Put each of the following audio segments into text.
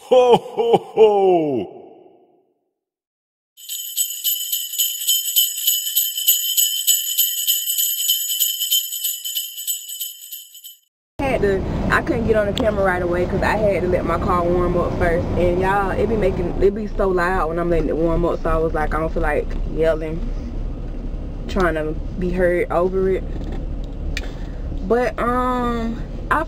Ho ho ho! I couldn't get on the camera right away because I had to let my car warm up first, and y'all, it be so loud when I'm letting it warm up, so I was like, I don't feel like yelling, trying to be heard over it. But I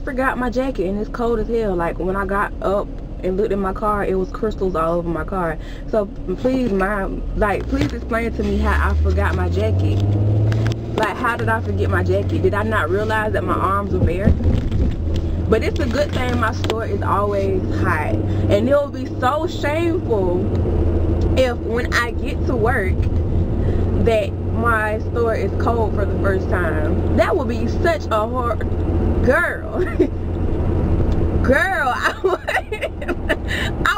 forgot my jacket and it's cold as hell. Like when I got up and looked in my car, it was crystals all over my car. So please please explain to me how I forgot my jacket. Like, how did I forget my jacket? Did I not realize that my arms were bare? But it's a good thing my store is always hot. And it will be so shameful if when I get to work that my store is cold for the first time. That would be such a hard... Girl. Girl, I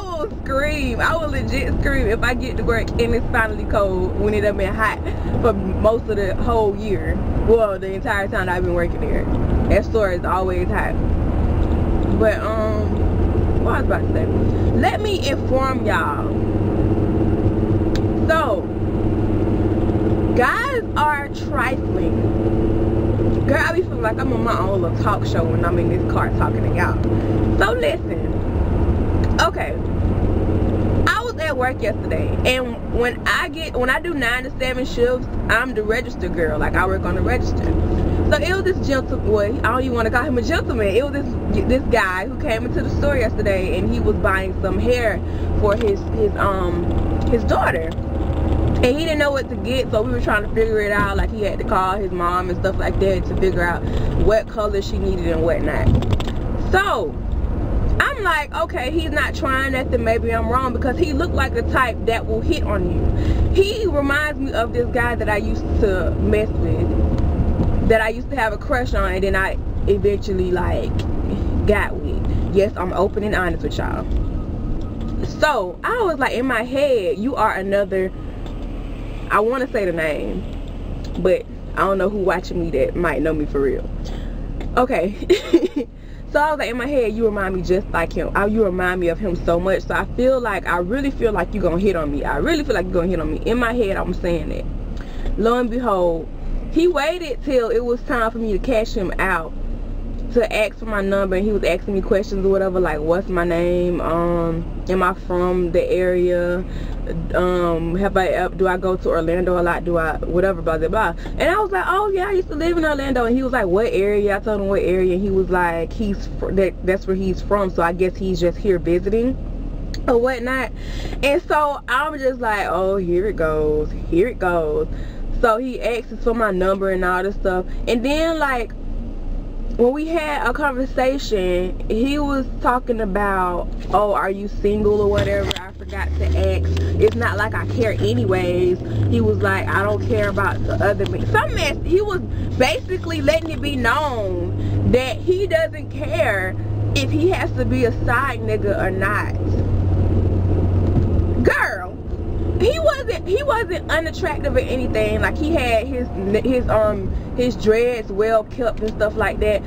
will scream. I will legit scream if I get to work and it's finally cold when it have been hot for most of the whole year. Well, the entire time I've been working there. That store is always hot. But what I was about to say, let me inform y'all. So guys are trifling. Girl, I be feeling like I'm on my own little talk show when I'm in this car talking to y'all. So listen, okay, I was at work yesterday, and when I do 9 to 7 shifts, I'm the register girl. Like, I work on the register. So it was this gentleman, well, I don't even want to call him a gentleman. It was this guy who came into the store yesterday, and he was buying some hair for his daughter. And he didn't know what to get, so we were trying to figure it out. Like, he had to call his mom and stuff like that to figure out what color she needed and whatnot. So I'm like, okay, he's not trying nothing. Maybe I'm wrong, because he looked like the type that will hit on you. He reminds me of this guy that I used to mess with, that I used to have a crush on, and then I eventually like got with. Yes, I'm open and honest with y'all. So I was like, in my head, you are another, I want to say the name, but I don't know who watching me that might know me for real. Okay. So I was like, in my head, you remind me just like him. You remind me of him so much. So I really feel like you're going to hit on me. I really feel like you're going to hit on me. In my head, I'm saying that. Lo and behold, he waited till it was time for me to cash him out to ask for my number, and he was asking me questions or whatever, like, what's my name, am I from the area, do I go to Orlando a lot, do I whatever, blah blah blah. And I was like, oh yeah, I used to live in Orlando. And he was like, what area? I told him what area, and he was like, that's where he's from, so I guess he's just here visiting or whatnot. And so I'm just like, oh, here it goes. So he asks for my number and all this stuff, and then like when we had a conversation, he was talking about, oh, are you single or whatever. I forgot to ask. It's not like I care anyways. He was like, I don't care about the other men. Some mess. He was basically letting it be known that he doesn't care if he has to be a side nigga or not. Girl, he wasn't unattractive or anything. Like, he had his dreads well kept and stuff like that.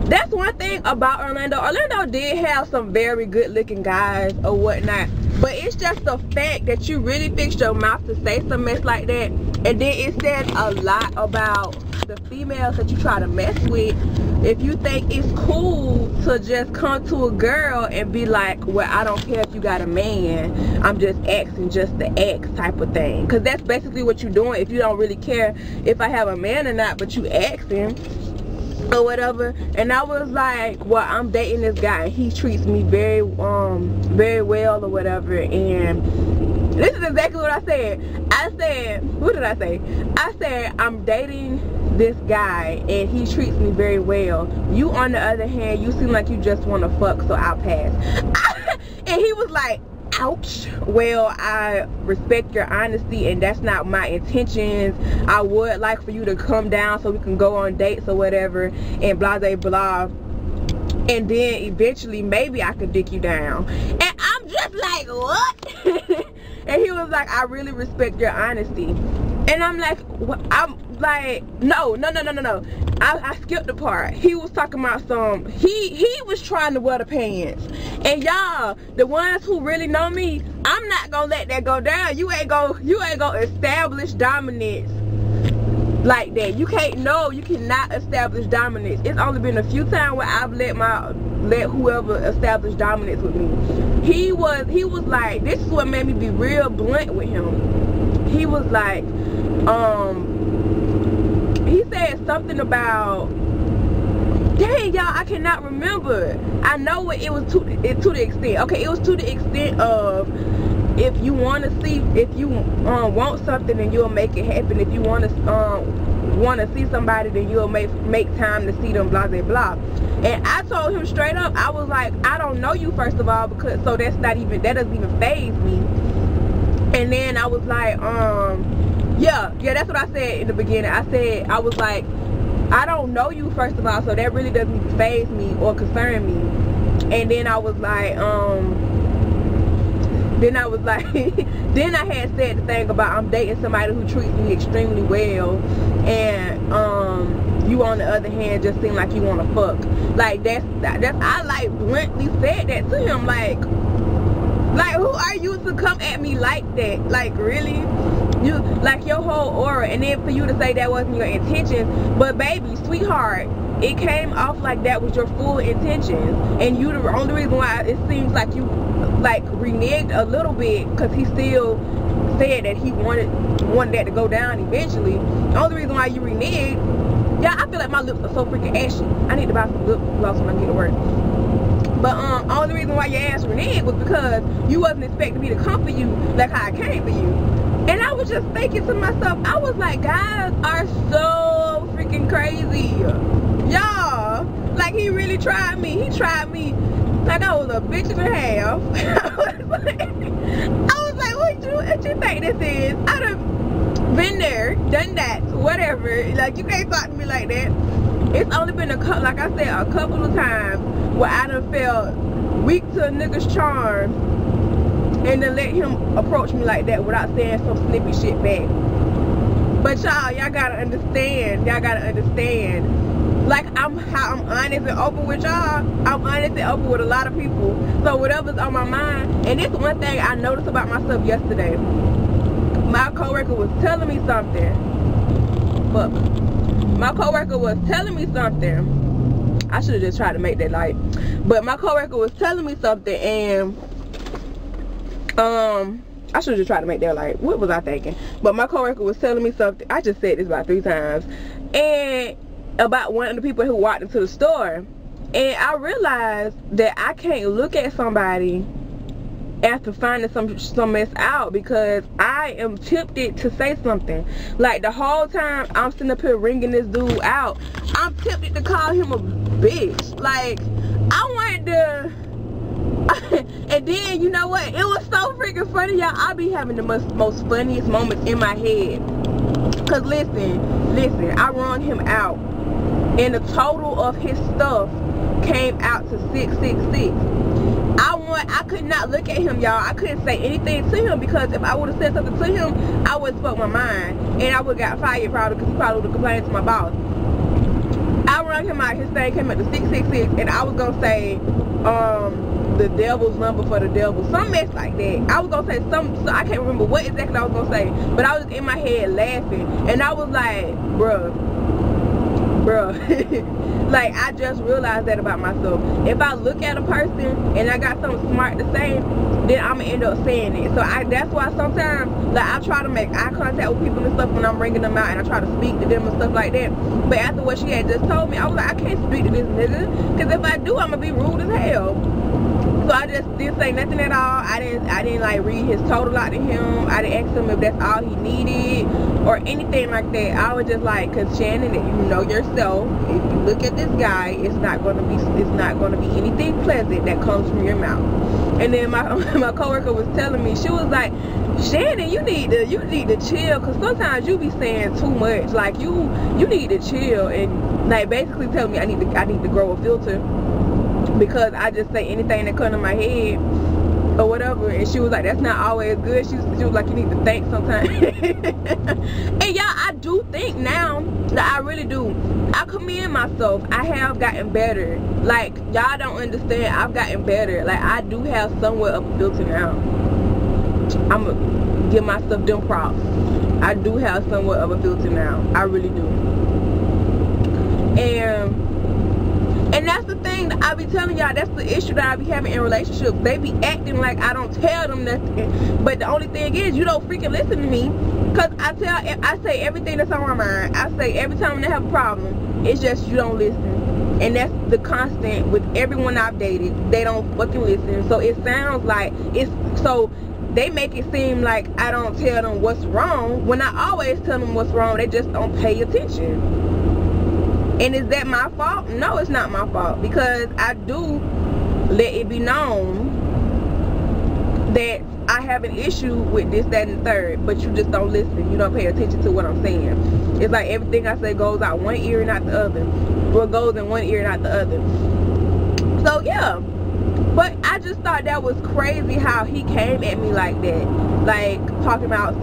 That's one thing about Orlando. Orlando did have some very good looking guys or whatnot, but it's just the fact that you really fixed your mouth to say some mess like that, and then it says a lot about the females that you try to mess with. If you think it's cool to just come to a girl and be like, well, I don't care if you got a man, I'm just asking just the ex type of thing, because that's basically what you're doing. If you don't really care if I have a man or not, but you asking or whatever. And I was like, well, I'm dating this guy and he treats me very well or whatever. And this is exactly what I said. What did I say? I said, I'm dating this guy and he treats me very well. You, on the other hand, you seem like you just want to fuck, so I'll pass. And he was like, ouch. Well, I respect your honesty, and that's not my intentions. I would like for you to come down so we can go on dates or whatever, and blah blah blah, and then eventually maybe I could dick you down. And I'm just like, what? And he was like, I really respect your honesty. And I'm like, like, no. I skipped the part. He was talking about he was trying to wear the pants. And y'all, the ones who really know me, I'm not gonna let that go down. You ain't gonna establish dominance like that. You cannot establish dominance. It's only been a few times where I've let whoever establish dominance with me. He was like, this is what made me be real blunt with him. He was like, he said something about, dang y'all, I cannot remember. I know it was to the extent. Okay, it was to the extent of, if you want something, then you'll make it happen. If you want to see somebody, then you'll make time to see them, blah blah blah. And I told him straight up, I was like, I don't know you, first of all, because that doesn't even faze me. And then I was like, yeah, that's what I said in the beginning. I was like, I don't know you, first of all, so that really doesn't even faze me or concern me. And then I was like, then I had said the thing about I'm dating somebody who treats me extremely well, and you on the other hand just seem like you want to fuck. Like that's I like bluntly said that to him, like who are you to come at me like that? Like, really? You, like, your whole aura, and then for you to say that wasn't your intention. But baby, sweetheart, it came off like that was your full intentions, and you the only reason why it seems like you like reneged a little bit, because he still said that he wanted that to go down eventually. The only reason why you reneged, yeah, I feel like my lips are so freaking ashy. I need to buy some lip gloss when I get to work. But only reason why your ass reneged was because you wasn't expecting me to come for you like how I came for you. And I was just thinking to myself, I was like, guys are so freaking crazy. Y'all, like, he really tried me. He tried me like I was a bitch and a half. I was like, what you think this is? I done been there, done that, whatever. Like, you can't talk to me like that. It's only been like I said, a couple of times where I done felt weak to a nigga's charm, and then let him approach me like that without saying some snippy shit back. But y'all gotta understand. Like, how I'm honest and open with y'all, I'm honest and open with a lot of people. So whatever's on my mind, and this one thing I noticed about myself yesterday. My coworker was telling me something. Fuck. My coworker was telling me something. I should have just tried to make that light. But my coworker was telling me something, and I should have just tried to make that light. What was I thinking? But my coworker was telling me something. I just said this about 3 times. And about one of the people who walked into the store. And I realized that I can't look at somebody after finding some mess out, because I am tempted to say something. Like, the whole time I'm sitting up here ringing this dude out, I'm tempted to call him a bitch. Like, I wanted to and then, you know what, it was so freaking funny, y'all. I be having the most funniest moments in my head, because listen, I run him out, and the total of his stuff came out to 666. I could not look at him, y'all. I couldn't say anything to him, because if I would have said something to him, I would have spoke my mind, and I would have got fired probably, because he probably would have complained to my boss. I run him out, his thing came up to 666, and I was gonna say the devil's number for the devil, some mess like that. I was gonna say so I can't remember what exactly I was gonna say, but I was in my head laughing, and I was like, bruh like, I just realized that about myself. If I look at a person and I got something smart to say, then I'm gonna end up saying it. So that's why sometimes, like, I try to make eye contact with people and stuff when I'm ringing them out, and I try to speak to them and stuff like that. But after what she had just told me, I was like, I can't speak to this nigga, because if I do, I'm gonna be rude as hell. So I just didn't say nothing at all. I didn't like read his total out to him. I didn't ask him if that's all he needed or anything like that. I was just like, cause Shannon, you know yourself, if you look at this guy, it's not gonna be anything pleasant that comes from your mouth. And then my coworker was telling me, she was like, Shannon, you need to chill, cause sometimes you be saying too much. Like, you need to chill, and like basically telling me I need to grow a filter, because I just say anything that comes to my head or whatever. And she was like, that's not always good. She was like, you need to think sometimes. And y'all, I do do think now that I really do. I commend myself. I have gotten better. Like, y'all don't understand. I've gotten better. Like, I do have somewhat of a filter now. I'm gonna give myself them props. I do have somewhat of a filter now. I really do. And that's the thing that I be telling y'all. That's the issue that I be having in relationships. They be acting like I don't tell them nothing. But the only thing is, you don't freaking listen to me. Because I say everything that's on my mind. I say every time they have a problem, it's just you don't listen. And that's the constant with everyone I've dated. They don't fucking listen. So it sounds like so they make it seem like I don't tell them what's wrong, when I always tell them what's wrong. They just don't pay attention. And is that my fault? No, it's not my fault, because I do let it be known that I have an issue with this, that, and the third, but you just don't listen. You don't pay attention to what I'm saying. It's like everything I say goes out one ear and not the other. Or goes in one ear and not the other. So yeah. But I just thought that was crazy how he came at me like that. Like, talking about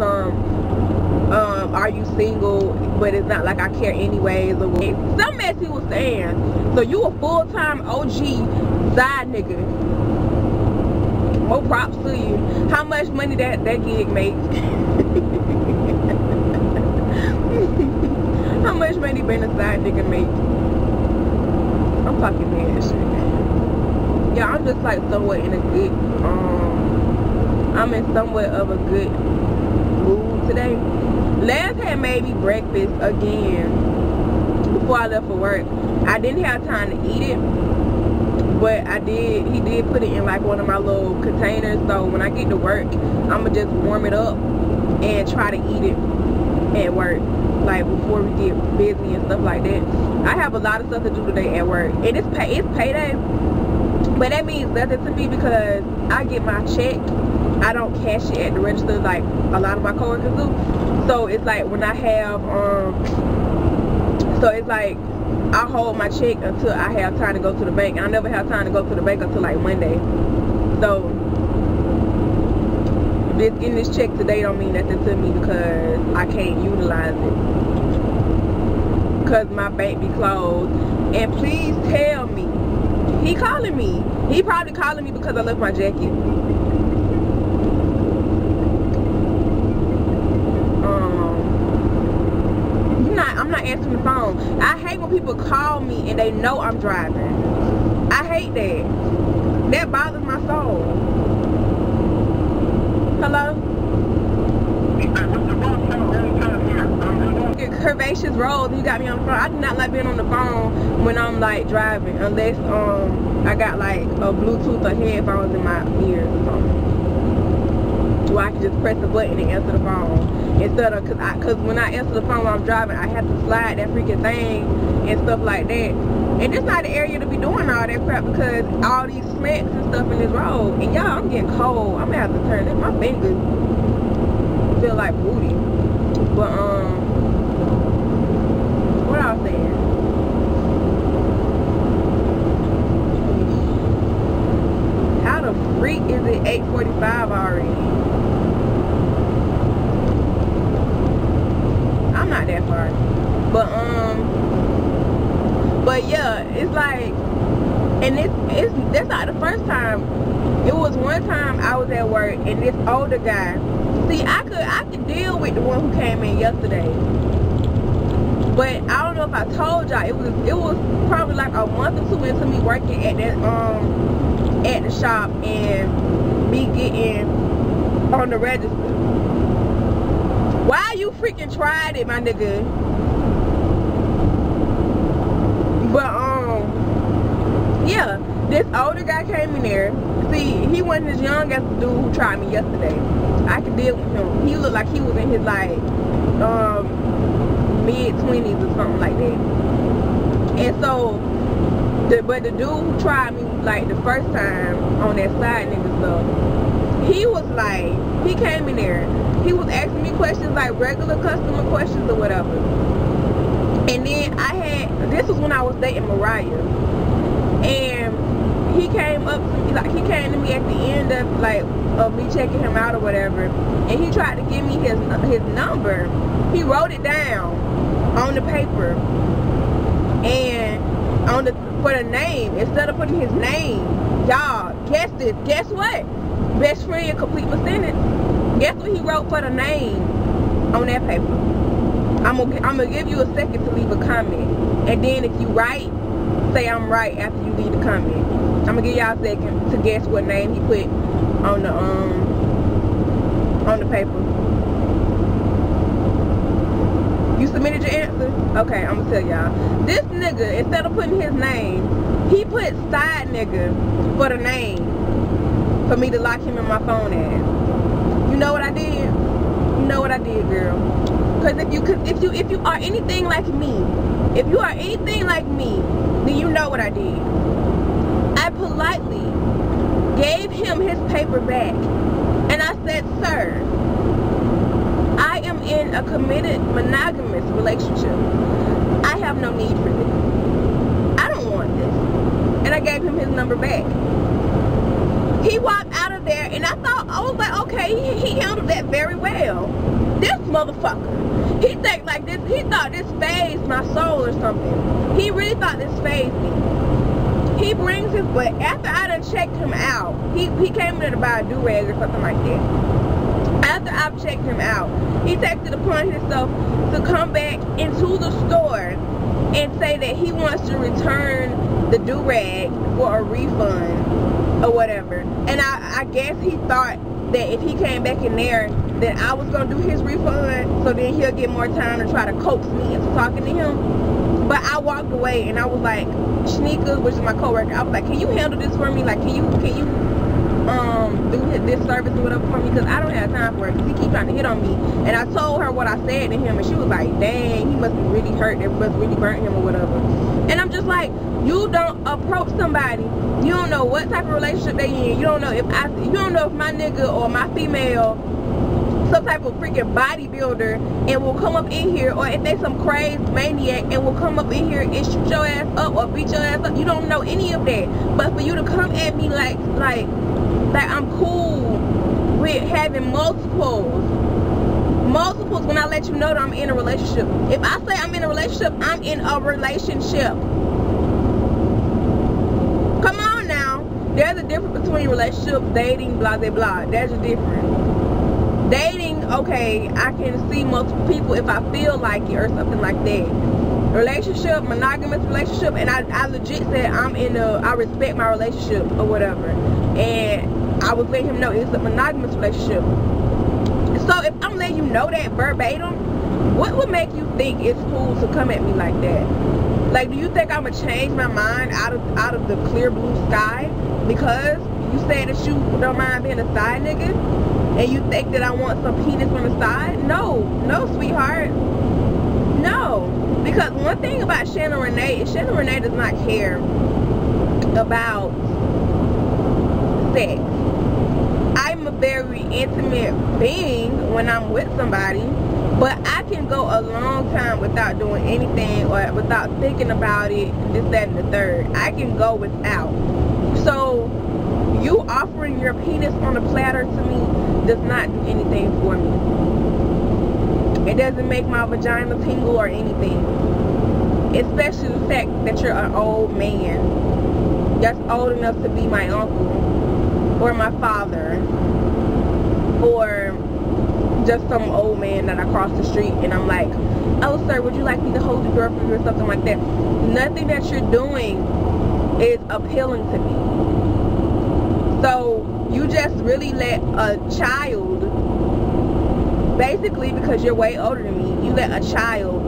are you single? But it's not like I care anyways. Or some mess he was saying. So you a full-time OG side nigga. More props to you. How much money that gig makes? How much money being a side nigga make? I'm talking mad shit. Yeah, I'm just like somewhat in a good, I'm in somewhat of a good mood today. Last had made me breakfast again before I left for work. I didn't have time to eat it, but he did put it in like one of my little containers. So when I get to work, I'ma just warm it up and try to eat it at work, like before we get busy and stuff like that. I have a lot of stuff to do today at work, and it's payday. But that means nothing to me because I get my check. I don't cash it at the register like a lot of my coworkers do. So it's like when I have, so it's like I hold my check until I have time to go to the bank. I never have time to go to the bank until like Monday. So just getting this check today don't mean nothing to me because I can't utilize it. Because my bank be closed. And please tell me. He calling me. He probably calling me because I left my jacket. I'm not answering the phone. I hate when people call me and they know I'm driving. I hate that. That bothers my soul. Hello? Curvaceous roads, you got me on the phone. I do not like being on the phone when I'm like driving, unless I got like a Bluetooth or headphones in my ears or something, where I can just press the button and answer the phone instead of, cause when I answer the phone while I'm driving, I have to slide that freaking thing and stuff like that. And it's not the area to be doing all that crap because all these smacks and stuff in this road. And y'all, I'm getting cold. I'm gonna have to turn it. My fingers feel like booty. But what I was saying? How the freak is it 8:45 already? I'm not that far. But yeah, it's like, and that's not the first time. It was one time I was at work and this older guy. See, I could deal with the one who came in yesterday. But I don't know if I told y'all, it was probably like a month or two into me working at that at the shop and me getting on the register. Why you freaking tried it, my nigga? But yeah, this older guy came in there. See, he wasn't as young as the dude who tried me yesterday. I could deal with him. He looked like he was in his like mid-20s or something like that. And so, but the dude who tried me like the first time on that side nigga stuff, he was like, he came in there, he was asking me questions like regular customer questions or whatever. And then this was when I was dating Mariah, and he came up to me, like he came to me at the end of like of me checking him out or whatever, and he tried to give me his number. He wrote it down on the paper, and for the name, instead of putting his name, y'all, guess what? Best friend, complete my sentence. Guess what he wrote for the name on that paper? I'm gonna give you a second to leave a comment, and then if you right, say I'm right after you leave the comment. I'm gonna give y'all a second to guess what name he put on the paper. You submitted your answer? Okay, I'm gonna tell y'all. This nigga, instead of putting his name, he put side nigga for the name for me to lock him in my phone as. You know what I did? You know what I did, girl? Because if you are anything like me, then you know what I did. I politely gave him his paper back, and I said, sir, I am in a committed monogamous relationship. I have no need for this. I don't want this. And I gave him his number back. He walked out of there, and I was like, okay, he handled that very well. This motherfucker, he thought this phased my soul or something. He really thought this phased me. He brings his butt, after I done checked him out, he came in there to buy a do-rag or something like that. After I've checked him out, he takes it upon himself to come back into the store and say that he wants to return the do-rag for a refund or whatever. And I guess he thought that if he came back in there, that I was going to do his refund, so then he'll get more time to try to coax me into talking to him. But I walked away, and I was like, Shnika, which is my coworker, I was like, can you handle this for me? Like, can you do this service or whatever for me? Because I don't have time for it, because he keeps trying to hit on me. And I told her what I said to him, and she was like, dang, he must be really hurt. It must really burnt him or whatever. And I'm just like, you don't approach somebody. You don't know what type of relationship they in. You don't know if my nigga or my female some type of freaking bodybuilder and will come up in here, or if they some crazed maniac and will come up in here and shoot your ass up or beat your ass up. You don't know any of that. But for you to come at me like I'm cool with having multiples when I let you know that I'm in a relationship. If I say I'm in a relationship, I'm in a relationship. Come on now. There's a difference between relationships, dating, blah, blah, blah. There's a difference. Dating, okay, I can see multiple people if I feel like it or something like that. Relationship, monogamous relationship, and I legit said I respect my relationship or whatever. And I was letting him know it's a monogamous relationship. So if I'm letting you know that verbatim, what would make you think it's cool to come at me like that? Like, do you think I'm gonna change my mind out of the clear blue sky because you said that you don't mind being a side nigga? And you think that I want some penis on the side? No, sweetheart. No. Because one thing about Shannon Renee is Shannon Renee does not care about sex. I'm a very intimate being when I'm with somebody, but I can go a long time without doing anything or without thinking about it, this, that, and the third. I can go without. So you offering your penis on a platter to me does not do anything for me. It doesn't make my vagina tingle or anything. Especially the fact that you're an old man that's old enough to be my uncle or my father or just some old man that I cross the street and I'm like, oh sir, would you like me to hold your girlfriend or something like that? Nothing that you're doing is appealing to me. So you just really let a child, basically because you're way older than me, you let a child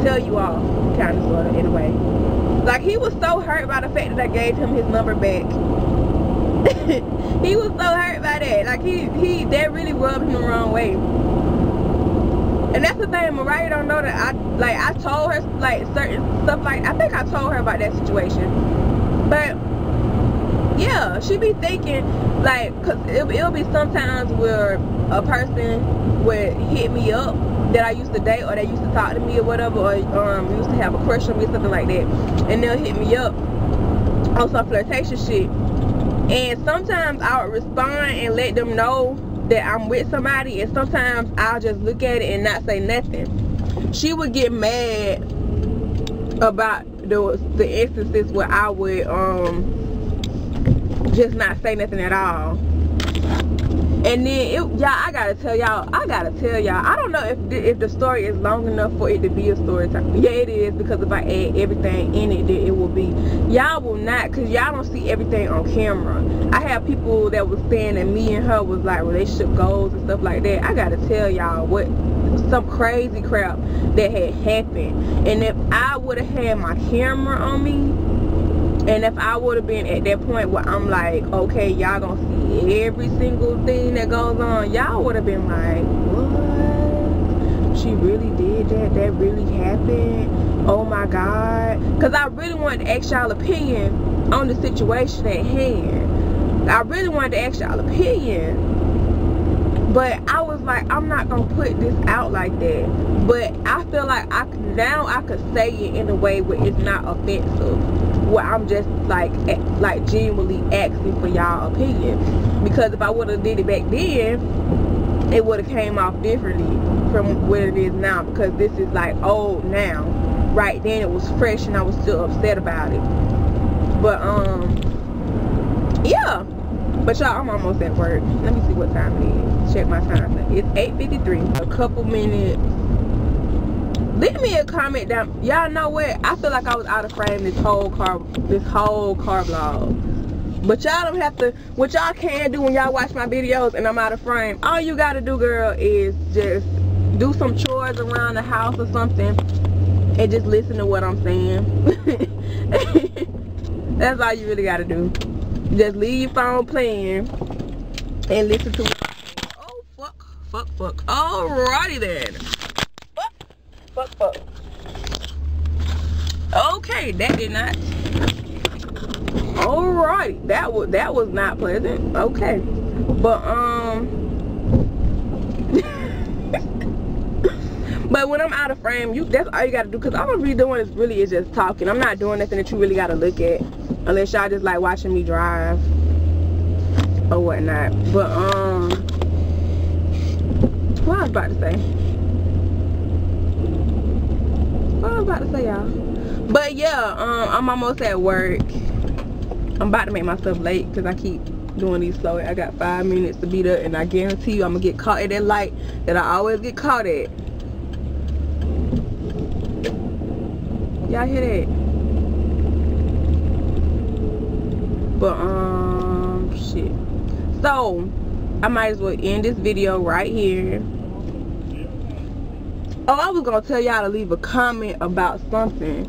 tell you off, kind of, sort of, in a way. Like, he was so hurt by the fact that I gave him his number back. He was so hurt by that. Like, that really rubbed him the wrong way. And that's the thing, Mariah don't know that I told her, like, certain stuff, like, I think I told her about that situation. But yeah, she be thinking, like, cause it'll be sometimes where a person would hit me up that I used to date, or they used to talk to me or whatever, or used to have a crush on me or something like that, and they'll hit me up on some flirtation shit. And sometimes I'll respond and let them know that I'm with somebody, and sometimes I'll just look at it and not say nothing. She would get mad about the instances where I would just not say nothing at all. And then y'all, I gotta tell y'all, I don't know if the story is long enough for it to be a story time. Yeah, it is, because if I add everything in it, then it will be. Y'all will not, because y'all don't see everything on camera. I have people that was saying that me and her was like relationship goals and stuff like that. I gotta tell y'all some crazy crap that had happened. And if I would have had my camera on me, and if I would have been at that point where I'm like, okay, y'all gonna see every single thing that goes on, y'all would have been like, what? She really did that? That really happened? Oh my God. Because I really wanted to ask y'all opinion on the situation at hand. I really wanted to ask y'all opinion. But I was like, I'm not gonna put this out like that. But I feel like now I could say it in a way where it's not offensive, where I'm just like genuinely asking for y'all opinion. Because if I would have did it back then, it would have came off differently from what it is now. Because this is like old now. Right then it was fresh and I was still upset about it. But yeah. But y'all, I'm almost at work. Let me see what time it is. Check my time. It's 8:53. A couple minutes. Leave me a comment down. Y'all know what? I feel like I was out of frame this whole car vlog. But y'all don't have to. What y'all can do when y'all watch my videos and I'm out of frame, all you gotta do, girl, is just do some chores around the house or something and just listen to what I'm saying. That's all you really gotta do. Just leave your phone playing and listen to what I'm saying. Oh, fuck. Alrighty then. Fuck. Okay, that did not. Alrighty, that was not pleasant. Okay, but but when I'm out of frame, that's all you gotta do. Cause all I'm really doing is just talking. I'm not doing nothing that you really gotta look at, unless y'all just like watching me drive or whatnot. But what I was about to say, y'all. But yeah, I'm almost at work. I'm about to make myself late because I keep doing these slow. I got 5 minutes to be there, and I guarantee you I'm gonna get caught at that light that I always get caught at. Y'all hear that? But shit. So I might as well end this video right here. Oh, I was gonna tell y'all to leave a comment about something.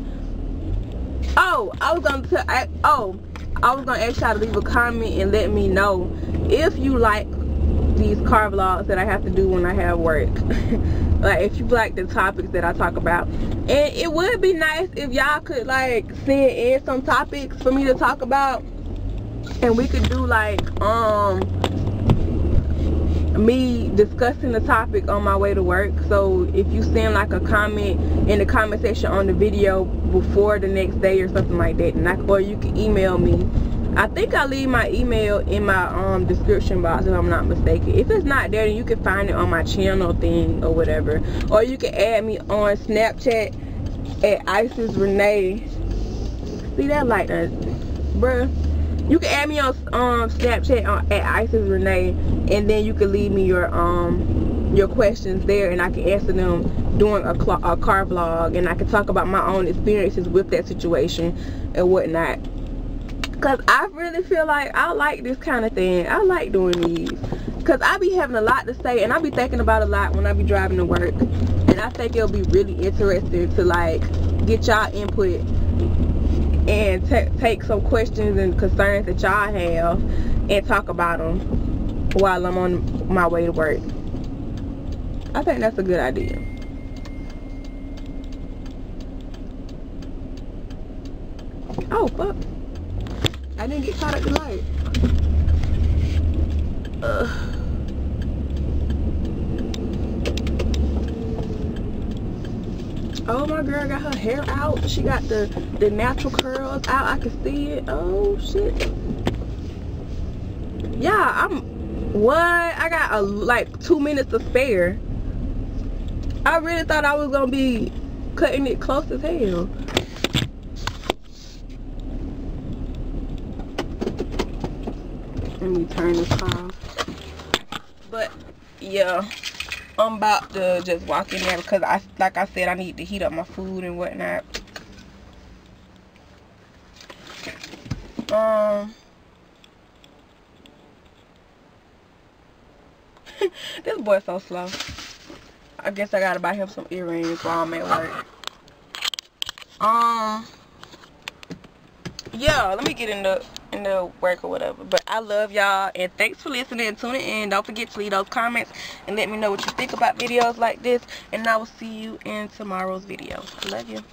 I was gonna ask y'all to leave a comment and let me know if you like these car vlogs that I have to do when I have work. Like if you like the topics that I talk about. And it would be nice if y'all could like send in some topics for me to talk about, and we could do like me discussing the topic on my way to work. So if you send like a comment in the comment section on the video before the next day or something like that, and or you can email me. I think I leave my email in my description box if I'm not mistaken. If it's not there, then you can find it on my channel thing or whatever, or you can add me on Snapchat at Isis Renee. See that light, bruh? You can add me on Snapchat at Isis Renee, and then you can leave me your questions there, and I can answer them during a car vlog, and I can talk about my own experiences with that situation and whatnot. Cause I really feel like I like this kind of thing. I like doing these, cause I be having a lot to say, and I be thinking about a lot when I be driving to work, and I think it'll be really interesting to like get y'all input and take some questions and concerns that y'all have and talk about them while I'm on my way to work. I think that's a good idea. Oh fuck, I didn't get caught at the light. Oh, my girl got her hair out. She got the natural curls out. I can see it. Oh, shit. Yeah, what? I got like 2 minutes to spare. I really thought I was gonna be cutting it close as hell. Let me turn this off. But yeah, I'm about to just walk in there because like I said, I need to heat up my food and whatnot. This boy's so slow. I guess I gotta buy him some earrings while I'm at work. Yeah, let me get into work or whatever. But I love y'all, and thanks for listening and tuning in. Don't forget to leave those comments and let me know what you think about videos like this, and I will see you in tomorrow's video. I love you.